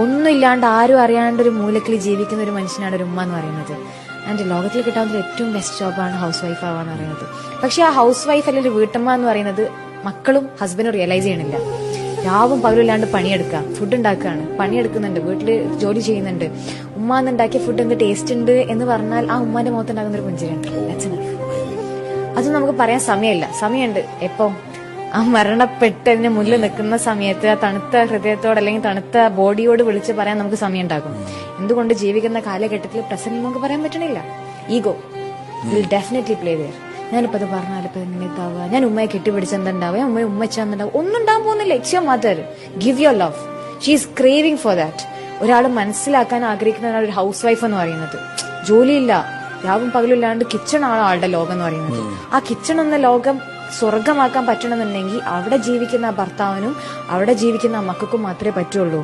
ഒന്നും ഇല്ലാണ്ട് ആരും അറിയാണ്ട് ഒരു മൂലക്കിൽ ജീവിക്കുന്ന ഒരു മനുഷ്യനാണ് ഒരു ഉമ്മ എന്ന് പറയുന്നത്. ആൻഡ് ലോകത്തിൽ കിട്ടാവുന്ന ഏറ്റവും ബെസ്റ്റ് ജോബാണ് ഹൗസ് വൈഫ് ആവാന്ന് പറയുന്നത്. പക്ഷെ ആ ഹൗസ് വൈഫ് അല്ലെങ്കിൽ ഒരു വീട്ടമ്മ എന്ന് പറയുന്നത് മക്കളും ഹസ്ബൻഡും റിയലൈസ് ചെയ്യണില്ല. രാവും പകലില്ലാണ്ട് പണിയെടുക്കുക, ഫുഡ് ഉണ്ടാക്കുകയാണ്, പണിയെടുക്കുന്നുണ്ട്, വീട്ടില് ജോലി ചെയ്യുന്നുണ്ട്. ഉമ്മ എന്നുണ്ടാക്കിയ ഫുഡ് എന്ത് ടേസ്റ്റ് ഉണ്ട് എന്ന് പറഞ്ഞാൽ ആ ഉമ്മാന്റെ മുഖത്തുണ്ടാകുന്ന ഒരു പുഞ്ചിരിയുണ്ട്. അത് നമുക്ക് പറയാൻ സമയമുണ്ട്. എപ്പം ആ മരണപ്പെട്ടതിന് മുന്നിൽ നിൽക്കുന്ന സമയത്ത് ആ തണുത്ത ഹൃദയത്തോട് അല്ലെങ്കിൽ തണുത്ത ബോഡിയോട് വിളിച്ച് പറയാൻ നമുക്ക് സമയം ഉണ്ടാകും. എന്തുകൊണ്ട് ജീവിക്കുന്ന കാലഘട്ടത്തിൽ പ്രസന്റ് നമുക്ക് പറയാൻ പറ്റണില്ല. Ego will definitely play there. ഞാനിപ്പോ അത് പറഞ്ഞാൽ ഇപ്പൊ എങ്ങനെ ഇതാവുക, ഞാൻ ഉമ്മയെ കെട്ടിപ്പിടിച്ചെന്തുണ്ടാവുക, ഉമ്മച്ചാന്നുണ്ടാവും, ഒന്നും ഉണ്ടാകാൻ പോകുന്നില്ല. It's your mother. Give your love. She is craving for that. ഒരാൾ മനസ്സിലാക്കാൻ ആഗ്രഹിക്കുന്ന ഒരു ഹൗസ് വൈഫ് എന്ന് പറയുന്നത്. ജോലിയില്ല, രാവും പകലും ഇല്ലാണ്ട് കിച്ചൺ ആണ് ആളുടെ ലോകം എന്ന് പറയുന്നത്. ആ കിച്ചൺ എന്ന ലോകം സ്വർഗമാക്കാൻ പറ്റണമെന്നുണ്ടെങ്കിൽ അവിടെ ജീവിക്കുന്ന ആ ഭർത്താവിനും അവിടെ ജീവിക്കുന്ന ആ മക്കൾക്കും മാത്രമേ പറ്റുള്ളൂ.